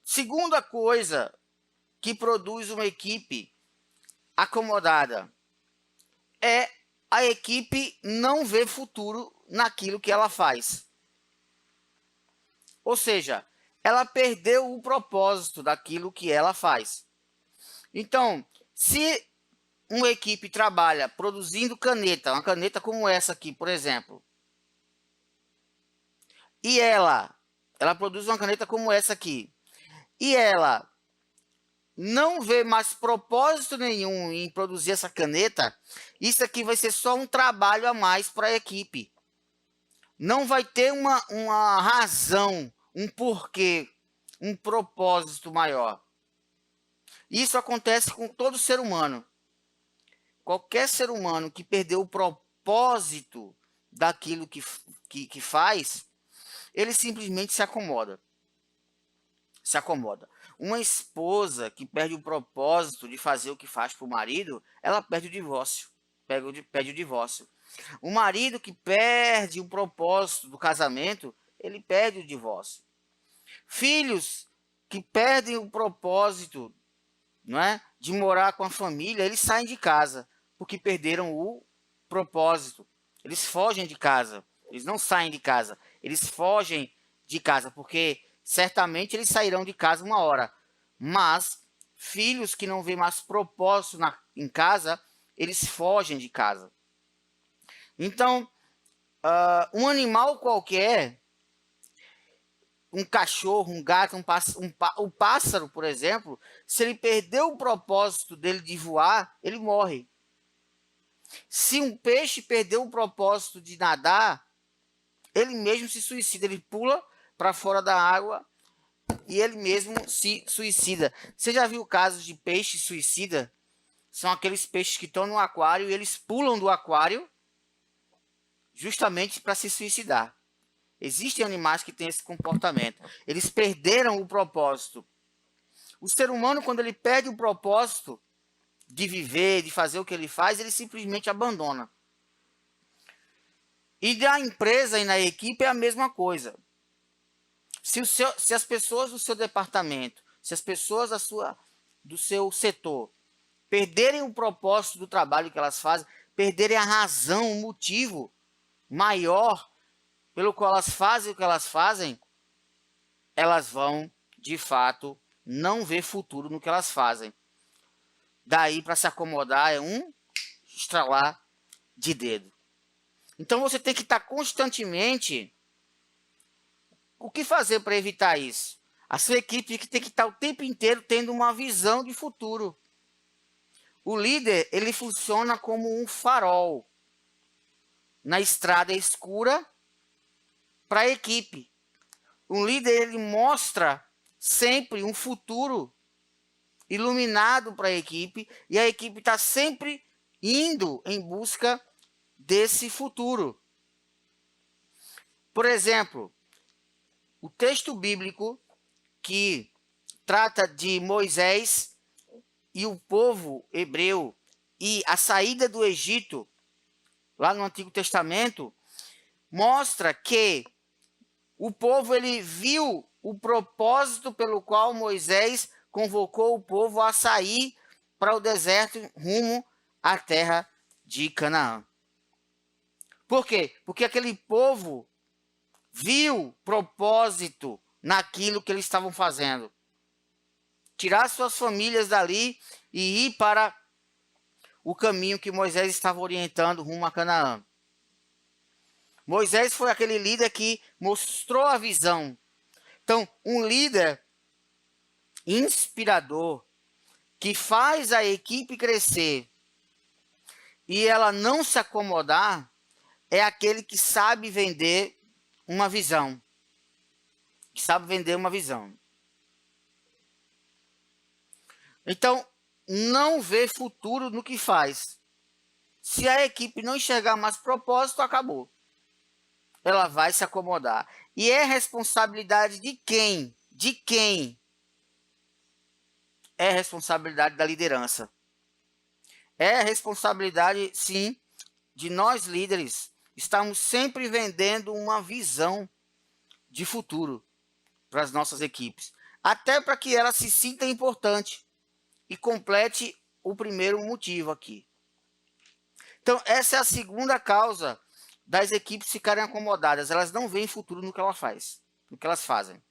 Segunda coisa que produz uma equipe acomodada é a equipe não ver futuro naquilo que ela faz. Ou seja, ela perdeu o propósito daquilo que ela faz. Então, se uma equipe trabalha produzindo caneta, uma caneta como essa aqui, por exemplo, e ela produz uma caneta como essa aqui, e ela não vê mais propósito nenhum em produzir essa caneta, isso aqui vai ser só um trabalho a mais para a equipe. Não vai ter uma razão, um porquê, um propósito maior. Isso acontece com todo ser humano. Qualquer ser humano que perdeu o propósito daquilo que faz, ele simplesmente se acomoda. Se acomoda. Uma esposa que perde o propósito de fazer o que faz para o marido, ela perde o divórcio. Perde o divórcio. O marido que perde o propósito do casamento, ele perde o divórcio. Filhos que perdem o propósito, não é, de morar com a família, eles saem de casa porque perderam o propósito. Eles fogem de casa. Eles não saem de casa. Eles fogem de casa porque certamente eles sairão de casa uma hora. Mas filhos que não veem mais propósito em casa, eles fogem de casa. Então, um animal qualquer, um cachorro, um gato, o pássaro, por exemplo, se ele perdeu o propósito dele de voar, ele morre. Se um peixe perdeu o propósito de nadar, ele mesmo se suicida, ele pula para fora da água e ele mesmo se suicida. Você já viu casos de peixe suicida? São aqueles peixes que estão no aquário e eles pulam do aquário justamente para se suicidar. Existem animais que têm esse comportamento. Eles perderam o propósito. O ser humano, quando ele perde o propósito de viver, de fazer o que ele faz, ele simplesmente abandona. E na empresa e na equipe é a mesma coisa. Se as pessoas do seu departamento, se as pessoas do seu setor perderem o propósito do trabalho que elas fazem, perderem a razão, o motivo maior pelo qual elas fazem o que elas fazem, elas vão, de fato, não ver futuro no que elas fazem. Daí, para se acomodar, é um estralar de dedo. Então, você tem que estar constantemente... O que fazer para evitar isso? A sua equipe tem que estar o tempo inteiro tendo uma visão de futuro. O líder, ele funciona como um farol na estrada escura para a equipe. O líder, ele mostra sempre um futuro iluminado para a equipe e a equipe está sempre indo em busca desse futuro. Por exemplo, o texto bíblico que trata de Moisés e o povo hebreu e a saída do Egito, lá no Antigo Testamento, mostra que o povo ele viu o propósito pelo qual Moisés convocou o povo a sair para o deserto rumo à terra de Canaã. Por quê? Porque aquele povo viu propósito naquilo que eles estavam fazendo. Tirar suas famílias dali e ir para o caminho que Moisés estava orientando rumo a Canaã. Moisés foi aquele líder que mostrou a visão. Então, um líder inspirador que faz a equipe crescer e ela não se acomodar é aquele que sabe vender uma visão. Que sabe vender uma visão. Então, não vê futuro no que faz. Se a equipe não enxergar mais propósito, acabou. Ela vai se acomodar. E é responsabilidade de quem? De quem? É responsabilidade da liderança. É responsabilidade, sim, de nós líderes. Estamos sempre vendendo uma visão de futuro. para as nossas equipes, até para que ela se sinta importante e complete o primeiro motivo aqui. Então, essa é a segunda causa das equipes ficarem acomodadas. Elas não veem futuro no que elas fazem.